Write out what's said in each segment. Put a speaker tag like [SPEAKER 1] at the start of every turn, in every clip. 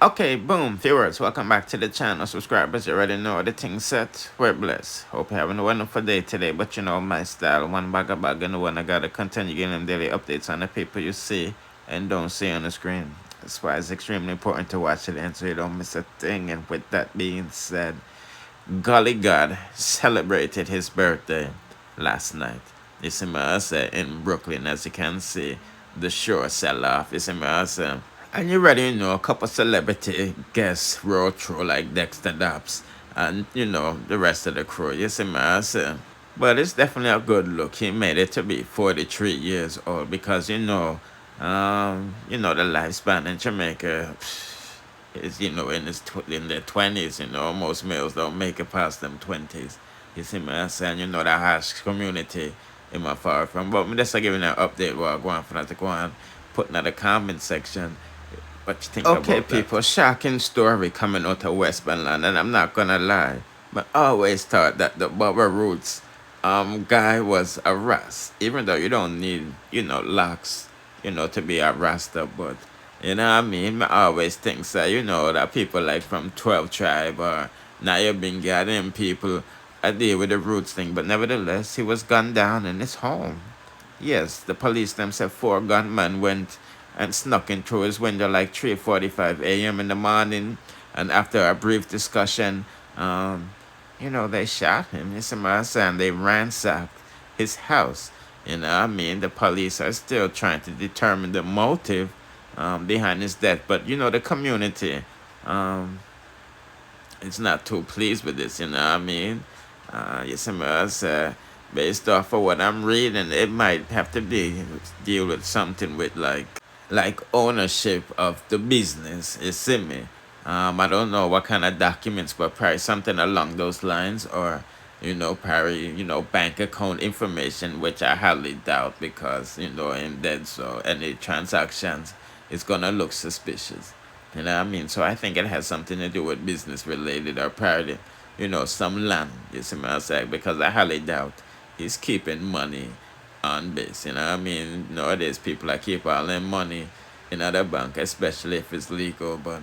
[SPEAKER 1] Okay, boom, viewers, welcome back to the channel. Subscribers, you already know the thing set. We're blessed. Hope you're having a wonderful day today. But you know my style, one bag of bag and the one I gotta continue getting them daily updates on the people you see and don't see on the screen. That's why it's extremely important to watch it and so you don't miss a thing. And with that being said, Golly God celebrated his birthday last night. You see me, I say, in Brooklyn, as you can see, the show sell off. You see me, I say. And you already know a couple celebrity guests roll through like Dexter Daps and you know the rest of the crew. You see me, I say. But it's definitely a good look. He made it to be 43 years old because the lifespan in Jamaica is in their 20s. You know, most males don't make it past them 20s. You see me, I say, and you know the harsh community in my far from. But I'm just giving an update while I go on for that to go on, putting in the comment section what you think okay, about people, that. Shocking story coming out of Westmoreland, and I'm not gonna lie, but I always thought that the Baba Roots guy was a Ras, even though you don't need, locks, to be a Rasta, but you know what I mean? I always think so, that people like from 12 tribe or Naya Binga, them people I deal with the roots thing, but nevertheless, he was gunned down in his home. Yes, the police them said 4 gunmen went and snuck in through his window like 3:45 a.m. in the morning, and after a brief discussion, they shot him. You see what I'm saying? They ransacked his house. You know what I mean? The police are still trying to determine the motive behind his death, but the community is not too pleased with this. You know what I mean? You see what I'm saying? Based off of what I'm reading, it might have to deal with something with like ownership of the business. You see me? I don't know what kind of documents, but probably something along those lines, or probably bank account information, which I highly doubt because in dead, so any transactions is gonna look suspicious. You know what I mean? So I think it has something to do with business related or probably some land. You see me? I say because I highly doubt he's keeping money on base. You know what I mean? Nowadays people are keep all their money in other bank, especially if it's legal. But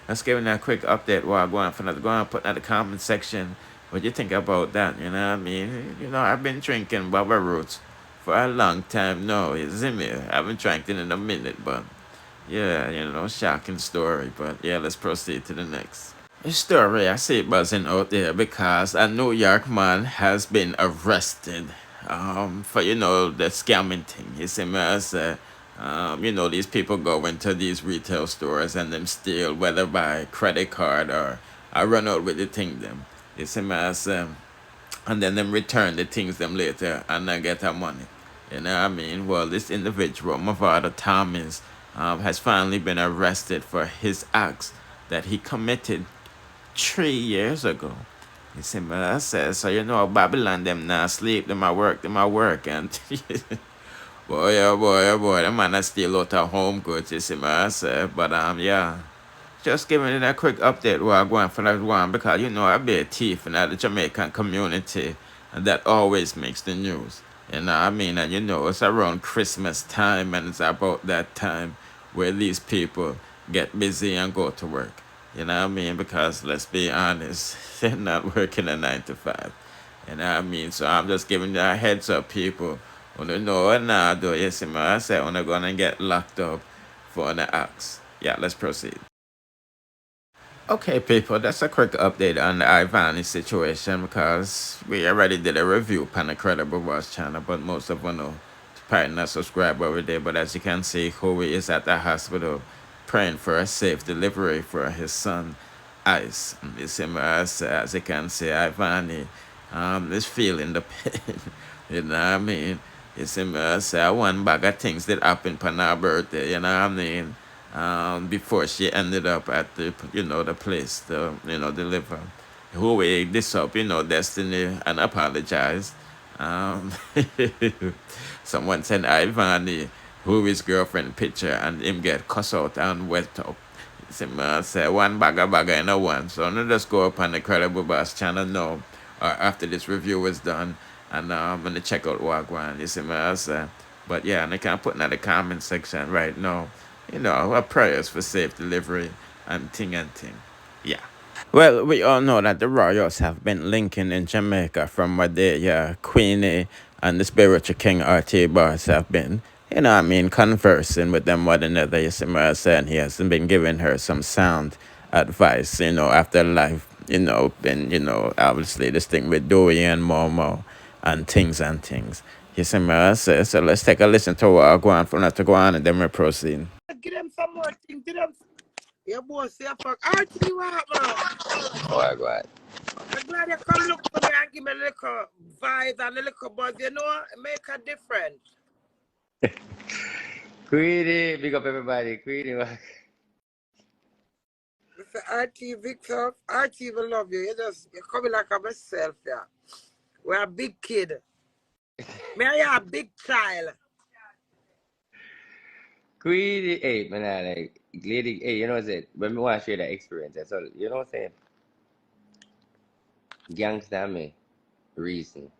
[SPEAKER 1] let's give you a quick update while going for another. Go and put in the comment section what you think about that. You know what I mean? I've been drinking Baba Roots for a long time now. You see me? I haven't drank it in a minute, but yeah, shocking story. But yeah, let's proceed to the next story. I see it buzzing out there because a New York man has been arrested for the scamming thing. You see me? I say, these people go into these retail stores and them steal, whether by credit card or I run out with the thing them. You see me? I say, and then them return the things them later and then get their money. You know what I mean? Well, this individual, Movado Thomas, has finally been arrested for his acts that he committed 3 years ago. You see what I said? So Babylon them now sleep, them at work, and boy, oh boy, oh boy, them man steal out of home goods, you see what I said? But yeah. Just giving it a quick update while I'm going for that one because I be a thief in the Jamaican community and that always makes the news. You know what I mean? And it's around Christmas time and it's about that time where these people get busy and go to work. You know what I mean? Because let's be honest, they're not working a 9 to 5. You know what I mean? So I'm just giving you a heads up, people. When you know what now, do you see what I said? When they're going to get locked up for the acts. Yeah, let's proceed. Okay, people, that's a quick update on the Ivani situation because we already did a review on the Credible Boss channel, but most of them know probably not subscribe over there. But as you can see, Hui is at the hospital praying for a safe delivery for his son, Ice. And you see, as you can see, Ivani is feeling the pain. You know what I mean? You see, one bag of things that happened on her birthday, you know what I mean? Before she ended up at the the place to deliver. Who ate this up, Destiny, and apologized. Someone sent Ivani who his girlfriend picture and him get cuss out and wet up. See me say one bagger in a one. So I'm just go up on the Credible Boss channel now or after this review is done and I'm gonna check out what one. You see me say. But yeah, and I can put in the comment section right now. Our prayers for safe delivery and thing and thing. Yeah. Well, we all know that the royals have been linking in Jamaica from what they, Queenie and the spiritual king RT Boss have been, conversing with them one another. You see what I'm saying? He has been giving her some sound advice, after life, been, obviously this thing with Dewey and Momo and things and things. You see what I'm saying? So let's take a listen to what I go on for not to go on and then we proceed.
[SPEAKER 2] Give them some more things. Give them. Your boy say fuck. RT, what, man?
[SPEAKER 3] What?
[SPEAKER 2] I'm glad you come look for me and give me a little vibes and a little buzz. You know, make a difference.
[SPEAKER 3] Queenie, big up everybody. Queenie, what?
[SPEAKER 2] Mr. RT Victor, RT will love you. You're coming like a myself, yeah. We're a big kid. Me and you a big child.
[SPEAKER 3] Queenie, hey, man, like, lady, hey, you know what I'm saying? When we want to share that experience, that's all, you know what I'm saying? Gangster, me, reason,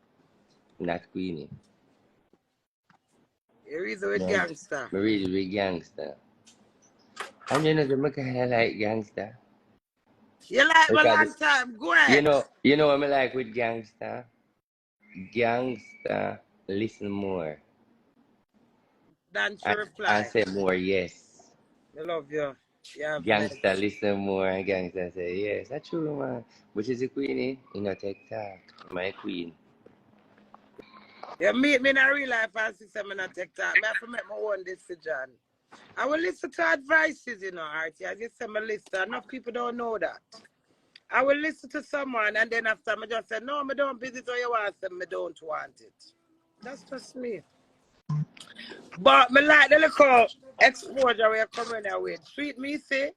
[SPEAKER 3] not Queenie.
[SPEAKER 2] You're reason with
[SPEAKER 3] No,
[SPEAKER 2] gangster.
[SPEAKER 3] me really with gangster. And you know, I kind of like gangster.
[SPEAKER 2] You like my long
[SPEAKER 3] Because,
[SPEAKER 2] time, go ahead.
[SPEAKER 3] you know what I like with gangster? Gangster, listen more.
[SPEAKER 2] Then she
[SPEAKER 3] And
[SPEAKER 2] reply.
[SPEAKER 3] say more, yes.
[SPEAKER 2] I love you. Yeah,
[SPEAKER 3] Gangster listen more and gangster say, yes, that's true, man. Which is the Queenie in a TikTok, my queen.
[SPEAKER 2] You meet me in a real life and see some in a TikTok. I have to make my own decision. I will listen to advices, RT. I just say my list. Enough people don't know that. I will listen to someone and then after I just say, no, I don't visit or you want them, I don't want it. That's just me. But me like the little exposure where you're coming there with. Sweet me say,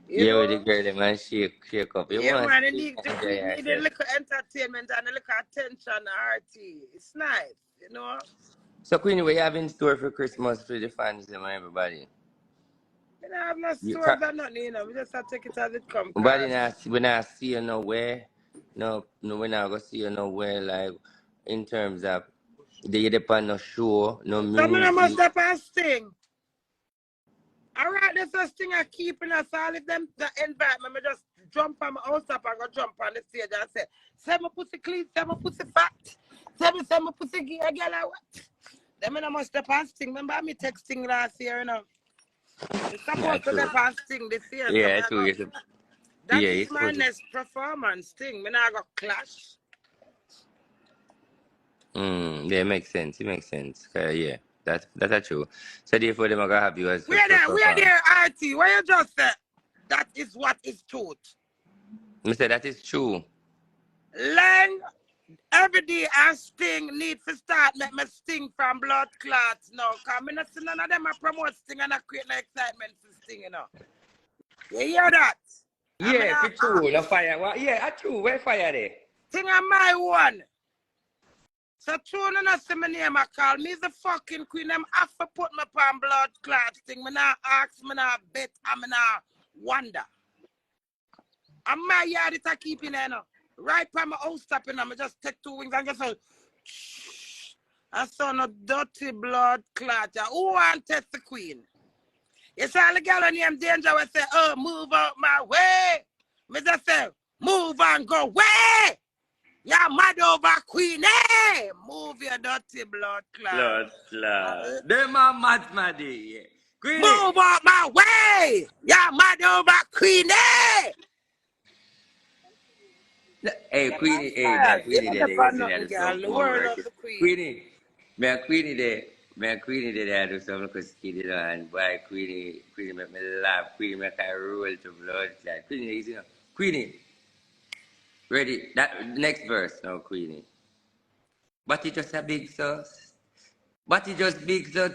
[SPEAKER 3] Yeah, with the girl, man, shake up. You
[SPEAKER 2] yeah,
[SPEAKER 3] want
[SPEAKER 2] man,
[SPEAKER 3] to
[SPEAKER 2] you
[SPEAKER 3] speak
[SPEAKER 2] need,
[SPEAKER 3] and enjoy
[SPEAKER 2] need a
[SPEAKER 3] yourself.
[SPEAKER 2] little entertainment and a little attention, RT. It's nice,
[SPEAKER 3] So, Queenie, what you have in store for Christmas for the fans and everybody?
[SPEAKER 2] You know, I'm not
[SPEAKER 3] You
[SPEAKER 2] stores or nothing, We just have to take it as it comes,
[SPEAKER 3] Nobody
[SPEAKER 2] cause
[SPEAKER 3] not, we not see you nowhere. No, we not going to see you nowhere, like, in terms of, they depend no show, no
[SPEAKER 2] someone must
[SPEAKER 3] music.
[SPEAKER 2] step and sing. Alright, this is thing I keeping us all. If them the invite me, just jump on my house up and go jump on the stage and say my pussy clean, say my pussy fat, say my pussy gay, girl, I what? Them I must step and sing. Remember me texting last year, It's supposed to step and sing this year.
[SPEAKER 3] Yeah, true.
[SPEAKER 2] That
[SPEAKER 3] Yeah,
[SPEAKER 2] is
[SPEAKER 3] it's
[SPEAKER 2] my
[SPEAKER 3] supposed to.
[SPEAKER 2] next performance thing. Me not got clash.
[SPEAKER 3] Yeah, it makes sense. Yeah, that's true. So therefore, them are gonna have you as
[SPEAKER 2] We're there, RT. Where you just said? That is what is truth.
[SPEAKER 3] I said that is true.
[SPEAKER 2] Lang, every day I sting, need to start, let me sting from blood clots now. Because I not see none of them I promote sting and I create no excitement for sting, You hear that?
[SPEAKER 3] Yeah, for true. No fire. Well, yeah, true. Where fire there?
[SPEAKER 2] Thing on my one. So true, no see my name I call me the fucking queen. Them have to put me upon blood clots thing. Me not ask, me not bet, and me not wonder. And my yard it a keeping Right by my house stopping, I just take 2 wings and just say, I saw no dirty blood clot. Who want to test the queen? You saw the girl named Danger will say, oh, move out my way. Me just say, move and go away. You're mad over Queenie. Move your dirty blood clot.
[SPEAKER 3] Them are mad, yeah. Queenie.
[SPEAKER 2] Move out my way. You're mad over Queenie.
[SPEAKER 3] Hey, Queenie, man, Queenie there, they
[SPEAKER 2] Girl,
[SPEAKER 3] some
[SPEAKER 2] the
[SPEAKER 3] more
[SPEAKER 2] world
[SPEAKER 3] work.
[SPEAKER 2] of the queen.
[SPEAKER 3] Queenie, Queenie there, they do some look skinny, and boy, Queenie make me laugh. Queenie make I roll to blood. Queenie, easy now. Queenie, ready? That next verse now, Queenie. But it just a big sauce. Body just big, so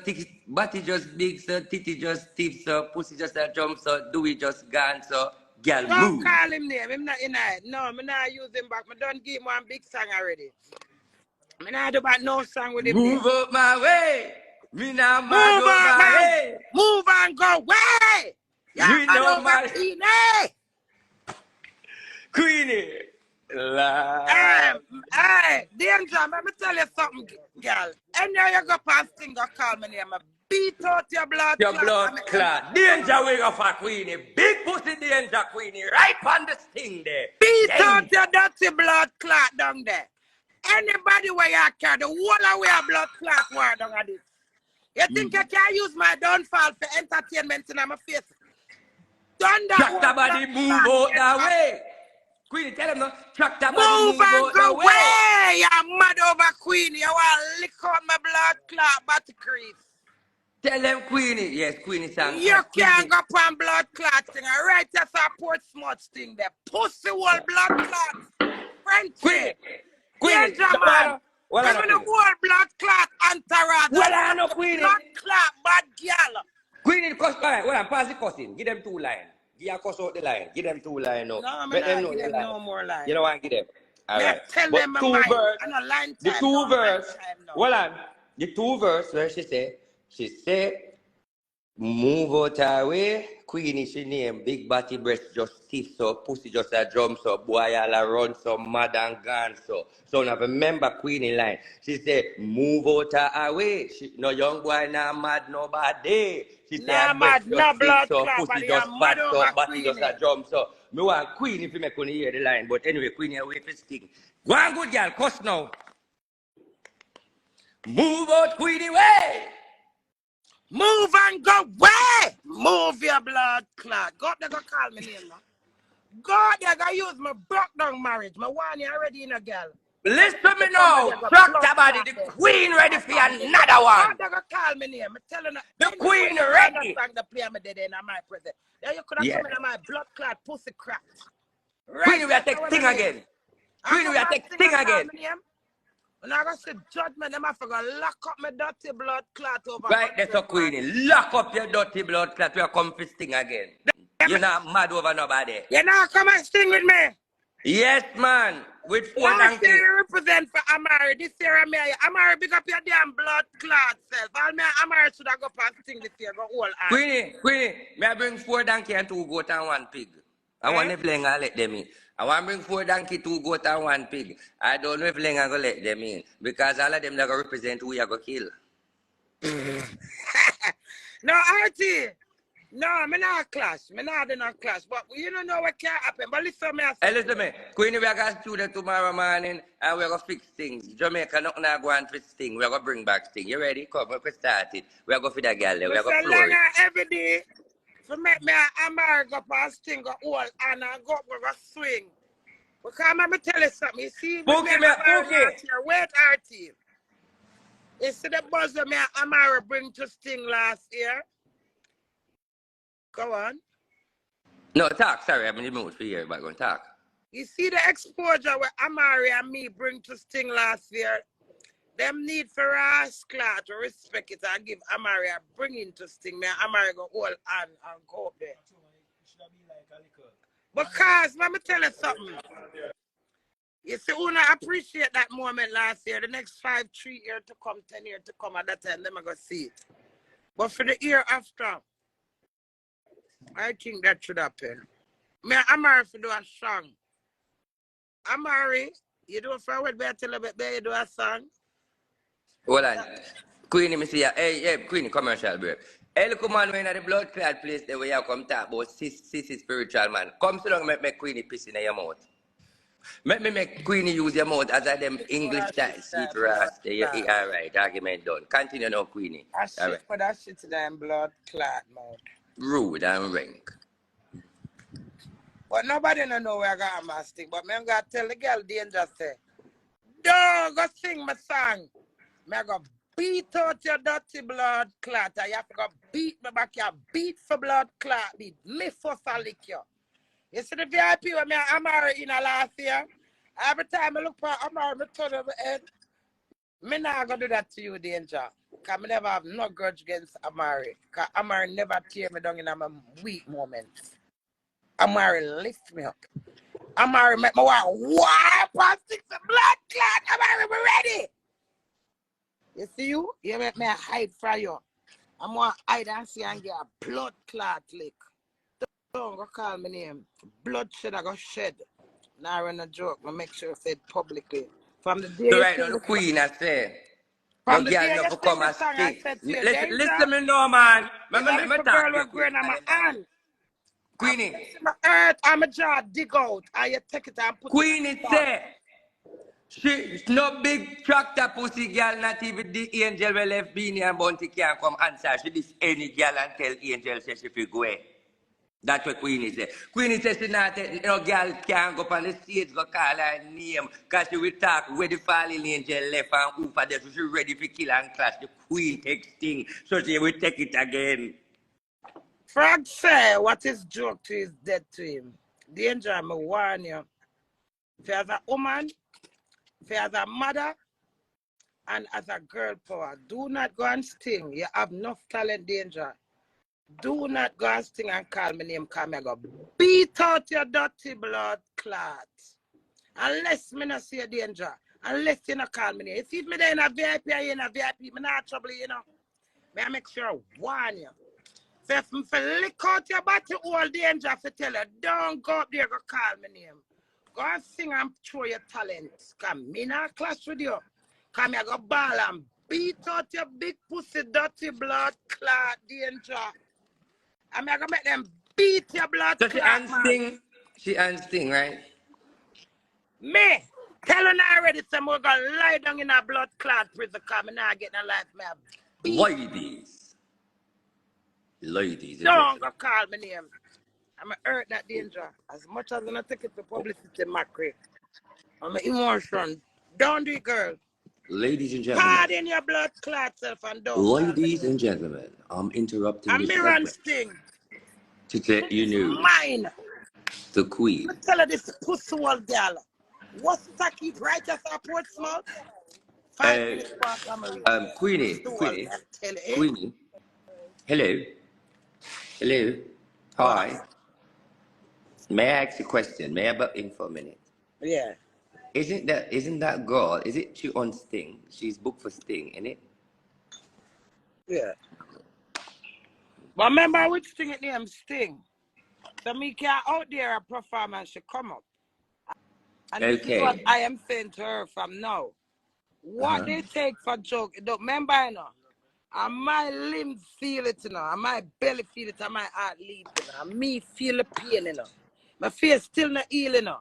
[SPEAKER 3] body just big, so titty just stiff, so pussy just a jump, so do we just gone, so girl
[SPEAKER 2] Don't
[SPEAKER 3] move.
[SPEAKER 2] call him name. I'm not in it. No, I'm not use him back. I don't give him one big song already. I'm not do about no song with him
[SPEAKER 3] Move
[SPEAKER 2] name.
[SPEAKER 3] up my way. Me now mad
[SPEAKER 2] Move on,
[SPEAKER 3] over
[SPEAKER 2] man.
[SPEAKER 3] hey.
[SPEAKER 2] Move and go away. Yeah,
[SPEAKER 3] You
[SPEAKER 2] man
[SPEAKER 3] know
[SPEAKER 2] over
[SPEAKER 3] my
[SPEAKER 2] Queenie.
[SPEAKER 3] Queenie. La.
[SPEAKER 2] Hey, Danger, let me tell you something, girl. And now you go past thing, go call my name a beat out your blood
[SPEAKER 3] Your
[SPEAKER 2] clot.
[SPEAKER 3] blood clot. Danger we go for Queenie. Big pussy danger, Queenie. Right on the sting there.
[SPEAKER 2] Beat out
[SPEAKER 3] Danger.
[SPEAKER 2] your dirty blood clot down there. Anybody where you care, the whole of where blood clot war down at this. You think you can use my downfall for entertainment in my face? Done that.
[SPEAKER 3] Track the body, move out that way. Queenie, tell them no. Track the body,
[SPEAKER 2] Move
[SPEAKER 3] move
[SPEAKER 2] and
[SPEAKER 3] out
[SPEAKER 2] go
[SPEAKER 3] the way.
[SPEAKER 2] away. You're mad over Queenie. You want to lick out my blood clot batty crease.
[SPEAKER 3] Tell them Queenie. Yes, Queenie sang.
[SPEAKER 2] You can't go on blood clot thing. I write us a Portsmouth thing there. Pussy whole blood clot. Frenchy.
[SPEAKER 3] Queenie.
[SPEAKER 2] Danger man.
[SPEAKER 3] Well,
[SPEAKER 2] Give me the whole blood clot entourage.
[SPEAKER 3] Well, I know Queenie.
[SPEAKER 2] Blood clot bad girl.
[SPEAKER 3] Queenie, cuss, all right, well, I'm pass the cussing. Give them 2 lines. Give a cuss out the line. Give them 2 lines now.
[SPEAKER 2] No, I'm
[SPEAKER 3] Let them
[SPEAKER 2] not
[SPEAKER 3] know
[SPEAKER 2] give them
[SPEAKER 3] line.
[SPEAKER 2] no more lines.
[SPEAKER 3] You know what? Give them. All right.
[SPEAKER 2] Tell
[SPEAKER 3] But
[SPEAKER 2] them my
[SPEAKER 3] 2
[SPEAKER 2] mind.
[SPEAKER 3] verse.
[SPEAKER 2] I know line time.
[SPEAKER 3] The 2 verse.
[SPEAKER 2] No.
[SPEAKER 3] Well, on. The 2 verse where she say, move out her way. Queenie, she name big body breast just stiff so pussy just a drum so boy all a run so mad and gone so. So now remember Queenie line. She say move out her way. She no young boy nah mad nobody. She say
[SPEAKER 2] Nah,
[SPEAKER 3] her breast
[SPEAKER 2] mad, no
[SPEAKER 3] just stiff
[SPEAKER 2] blood
[SPEAKER 3] so
[SPEAKER 2] clot,
[SPEAKER 3] pussy
[SPEAKER 2] but
[SPEAKER 3] just
[SPEAKER 2] you're
[SPEAKER 3] fat
[SPEAKER 2] mad
[SPEAKER 3] so
[SPEAKER 2] over
[SPEAKER 3] body just a
[SPEAKER 2] Queenie.
[SPEAKER 3] drum so. Me want Queenie if you make Queenie hear the line. But anyway, Queenie away for sting. Go on good girl, cuss now. Move out Queenie way.
[SPEAKER 2] Move and go away. Move your blood clot. God, they gonna call me name now. God, they gonna use my broke down marriage. My one you already in a girl.
[SPEAKER 3] Listen to me now. Rock the body. The queen ready for another one.
[SPEAKER 2] God, they gonna call me name. I'm telling you.
[SPEAKER 3] The queen ready.
[SPEAKER 2] The play me dead in my present. Then you could have come in my blood clot pussy crack. Right,
[SPEAKER 3] Queen, we are take sting again. Queen, we are take sting again.
[SPEAKER 2] When I go see judgment, them have to go lock up my dirty blood clot over.
[SPEAKER 3] Right, that's a Queenie. Lock up your dirty blood clot. We are come for sting again. You're not mad over nobody.
[SPEAKER 2] You know, come and sting with me.
[SPEAKER 3] Yes, man. With 4
[SPEAKER 2] Last
[SPEAKER 3] donkey.
[SPEAKER 2] year you represent for Amari. This year I'm here. Amari, big up your damn blood clot self. All me Amari should have go past sting this year. Go all on.
[SPEAKER 3] Queenie, may I bring 4 donkey and 2 goat and 1 pig? I want to play and let them in. I want to bring 4 donkey, 2 goat and 1 pig. I don't know if I'm going to let them in. Because all of them are going to represent who you are going to kill.
[SPEAKER 2] No, RT. No, I'm not clash. I'm not clash. But you don't know what can happen. But listen to me.
[SPEAKER 3] Hey, listen to me. Queenie, we are going to student tomorrow morning and we're going to fix things. Jamaica, nothing going to fix things. We're going to bring back things. You ready? Come, we're going to start it. We're going to feed a girl there. We're going to floor it.
[SPEAKER 2] Every day. To make me a Amari go past thing, go all and I go swing. Because I'm tell you something. You see,
[SPEAKER 3] Pookie.
[SPEAKER 2] wait, RT. You see the buzz that me Amari bring to Sting last year? Go on.
[SPEAKER 3] No, talk. Sorry, I'm in the mood for you, but go and talk.
[SPEAKER 2] You see the exposure where Amari and me bring to Sting last year? Them need for us clot to respect it and give Amari a bringing to Sting. Me Amari go all on and go up there. Because, let me tell you something. You see, Una appreciate that moment last year. The next 5, 3 years to come, 10 years to come, at that time, them are going to see it. But for the year after, I think that should happen. Me and Amari to do a song. Amari, you do a forward better tell a bit better, you do a song.
[SPEAKER 3] Hold on. Queenie, me see ya. Hey, Queenie, commercial break. Hey, look, man, we're in the blood clot place there where you come talk about sissy spiritual man. Come sit down and make Queenie piss in your mouth. Make Queenie use your mouth as a them English style. Sit rast. All right, argument done. Continue now, Queenie.
[SPEAKER 2] I shit for that shit in them blood clot mouth.
[SPEAKER 3] Rude and rank.
[SPEAKER 2] But nobody don't know where I got my sting. But me gonna tell the girl danger say, don't go sing my song. Me go beat out your dirty blood clot. You have to go beat me back here. Beat for blood clot. Beat me for lick you. You see the VIP when me and Amari in a last year? Every time I look for Amari, I turn over head. Me not gonna do that to you, danger. Because I never have no grudge against Amari. Because Amari never tear me down in my weak moments. Amari lift me up. Amari make me want wipe and stick the blood clot. Amari, we ready. You see you? You make me hide from you. I'm going to hide and see and get a blood clot lick. Don't go call my name. Bloodshed I go shed. Now I run a joke. I make sure I say it publicly. From the day
[SPEAKER 3] So right now, the Queen, I say, No
[SPEAKER 2] From the
[SPEAKER 3] girl
[SPEAKER 2] day
[SPEAKER 3] no
[SPEAKER 2] you
[SPEAKER 3] for
[SPEAKER 2] sing
[SPEAKER 3] come
[SPEAKER 2] the
[SPEAKER 3] and
[SPEAKER 2] song, I
[SPEAKER 3] stink.
[SPEAKER 2] said to you,
[SPEAKER 3] Listen,
[SPEAKER 2] danger.
[SPEAKER 3] listen me no man.
[SPEAKER 2] There's a
[SPEAKER 3] Me
[SPEAKER 2] little
[SPEAKER 3] talk
[SPEAKER 2] girl
[SPEAKER 3] to you
[SPEAKER 2] with
[SPEAKER 3] quick.
[SPEAKER 2] grain on my hand. I'm
[SPEAKER 3] Queenie.
[SPEAKER 2] placing my earth, I'm a jar, dig out. And you take it and put it in
[SPEAKER 3] Queenie
[SPEAKER 2] the pot.
[SPEAKER 3] say. She no big tractor pussy girl, not even the angel will left Beanie and Bounty can come answer. She this any girl and tell angel say she fi go. That's what Queenie say. Queenie says she not no girl can go up on the stage go call her name because she will talk where the fallen angel left and who for that. So she ready for kill and clash the queen texting. So she will take it again.
[SPEAKER 2] Frog say, what is joke to is dead to him. Danger, I'm warn you. If you as a woman, if you as a mother, and as a girl power, do not go and sting. You have enough talent, danger. Do not go and sting and call my name, come and go. Beat out your dirty blood clot. Unless me not see a danger. Unless you not call me name. You see me there in a VIP or in a VIP, me not trouble you, know. May I make sure I warn you. So if me lick out your body, all danger, I tell you, don't go up there go call my name. Go and sing and show your talent. Come, me not clash with you. Come here, go ball and beat out your big pussy, dirty blood clot danger. I'm gonna make them beat your blood
[SPEAKER 3] So
[SPEAKER 2] clot, man.
[SPEAKER 3] she unsting, right?
[SPEAKER 2] Me, telling her already, so we're gonna lie down in a blood clot prison, come and now getting a life, man. Beat.
[SPEAKER 3] Ladies and
[SPEAKER 2] Don't
[SPEAKER 3] gentlemen.
[SPEAKER 2] go call my name. I'm gonna hurt that danger. As much as I'm gonna take it to publicity, Macri. I'm an emotion. Don't do it, girl.
[SPEAKER 3] Ladies and gentlemen.
[SPEAKER 2] Pardon your blood clot self and don't call my
[SPEAKER 3] Ladies
[SPEAKER 2] name.
[SPEAKER 3] and gentlemen, I'm interrupting
[SPEAKER 2] A
[SPEAKER 3] this
[SPEAKER 2] mirror and
[SPEAKER 3] segment
[SPEAKER 2] sting.
[SPEAKER 3] to let you
[SPEAKER 2] It's
[SPEAKER 3] know
[SPEAKER 2] mine.
[SPEAKER 3] the
[SPEAKER 2] I
[SPEAKER 3] Queen.
[SPEAKER 2] tell her this pussy old girl. What's that keep right as a Portsmouth? 5 minutes past Amari.
[SPEAKER 3] Queenie,
[SPEAKER 2] Pussy old
[SPEAKER 3] Queenie,
[SPEAKER 2] girl. Tell her,
[SPEAKER 3] Queenie. Hello, hello,
[SPEAKER 2] what?
[SPEAKER 3] hi. May I ask you a question? May I butt in for a minute?
[SPEAKER 2] Yeah.
[SPEAKER 3] Isn't that girl? Is it she on Sting? She's booked for Sting, isn't it?
[SPEAKER 2] Yeah. But remember which thing it name Sting. So me can out there a performance should come up. And this is what
[SPEAKER 3] Okay.
[SPEAKER 2] I am saying to her from now. What they take for joke, it don't remember, you know. And my limbs feel it, you know. And my belly feel it, and my heart leap, you know. And me feel the pain, you know. My face still not heal, you know.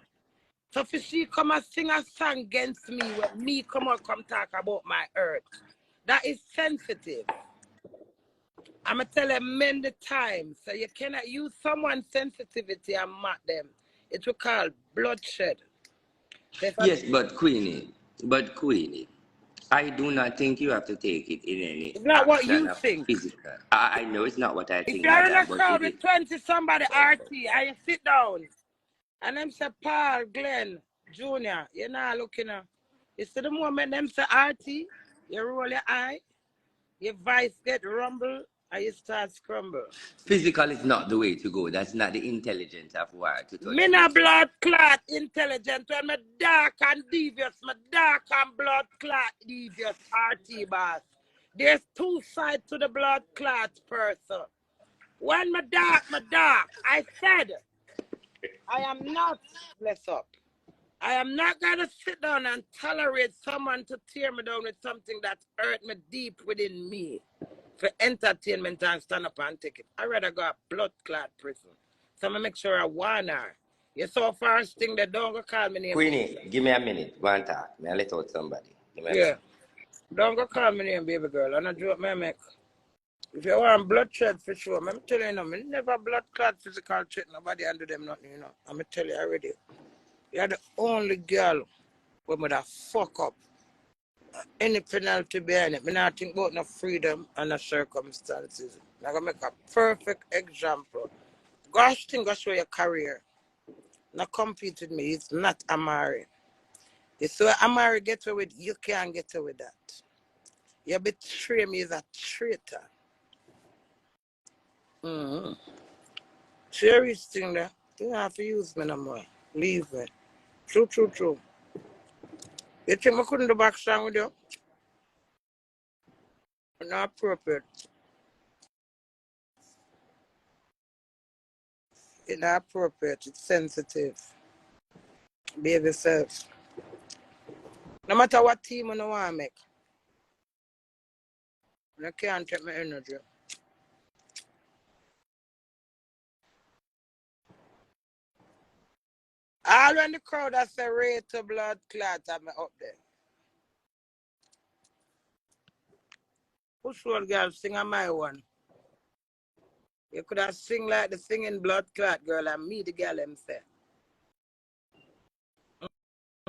[SPEAKER 2] So if she come and sing a song against me, when me come out come talk about my earth, that is sensitive. I'm going to tell them many times, so you cannot use someone's sensitivity and mock them. It will call bloodshed.
[SPEAKER 3] Yes, but Queenie, I do not think you have to take it in any
[SPEAKER 2] It's not what
[SPEAKER 3] action
[SPEAKER 2] you
[SPEAKER 3] of
[SPEAKER 2] think.
[SPEAKER 3] physical. I know it's not what I
[SPEAKER 2] If
[SPEAKER 3] think,
[SPEAKER 2] you're in a
[SPEAKER 3] madam, but
[SPEAKER 2] crowd
[SPEAKER 3] it is.
[SPEAKER 2] with 20 somebody RT and you sit down and them say Paul, Glenn, Junior, you're not looking at. You see the moment them say RT, you roll your eye, your voice get rumble, and you start scramble.
[SPEAKER 3] Physical is not the way to go. That's not the intelligence of war to touch
[SPEAKER 2] Me
[SPEAKER 3] me.
[SPEAKER 2] no blood clot intelligent when me dark and devious, me dark and blood clot devious RT boss. There's two sides to the blood clot person. When me dark, me dark. I said, I am not, bless up. I am not going to sit down and tolerate someone to tear me down with something that hurt me deep within me for entertainment and stand up and take it. I'd rather go a blood clot prison. So I'm going to make sure I warn her. You saw first thing that don't go call me name.
[SPEAKER 3] Queenie, give me a minute. One talk. May I let out somebody? Give me a
[SPEAKER 2] Yeah.
[SPEAKER 3] minute.
[SPEAKER 2] Don't go call me name, baby girl. I'm not joke me make. If you want bloodshed for sure, I'm telling you, me never blood clot physical treat nobody and do them nothing, you know. I'm going to tell you already. You're the only girl who would have fuck up any penalty behind it. I not think about no freedom and no circumstances. I'm going to make a perfect example. Gosh, thing go show your career. Not compete with me. It's not Amari. It's where Amari get away with, you can't get away with that. You betray me as a traitor. Mm-hmm. Serious thing there. You don't have to use me no more. Leave me. True, true, true. You think I couldn't do back song with you? Not appropriate. It's not appropriate. It's sensitive. Behave yourself. No matter what team you want to make. I can't take my energy. All when the crowd I say rate to blood clot, I'm up there. Push one girl sing on my one. You could have sing like the singing blood clot girl and me the girl himself.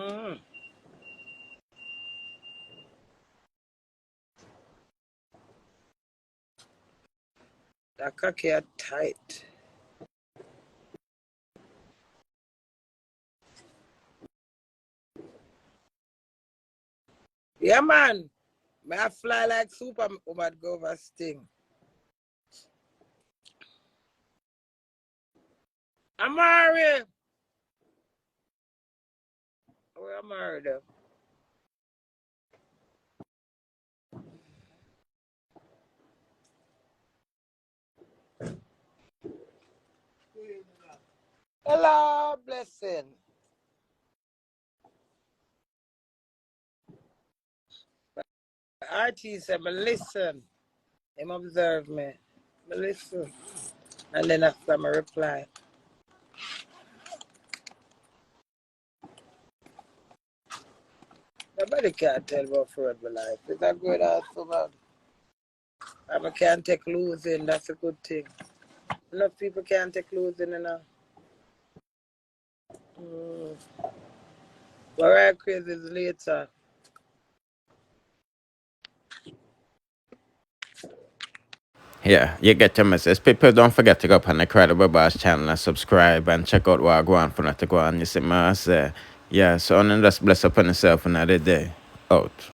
[SPEAKER 2] Mm. That cocky are tight. Yeah, man. May I fly like Superman go over sting. Amari. Where Amari though? Hello, blessing. RT said, me listen. Him observe me. Me listen. And then after my reply. Nobody can tell about fraud my life. It's a good ass man. And I can't take losing, that's a good thing. Enough people can't take losing, you know. But right crazy is later.
[SPEAKER 1] Yeah, you get your message. People don't forget to go up on the Credible Boss channel and subscribe and check out what I go on for not to go on. You see, man, I say, yeah, so just bless up on yourself another day. Out.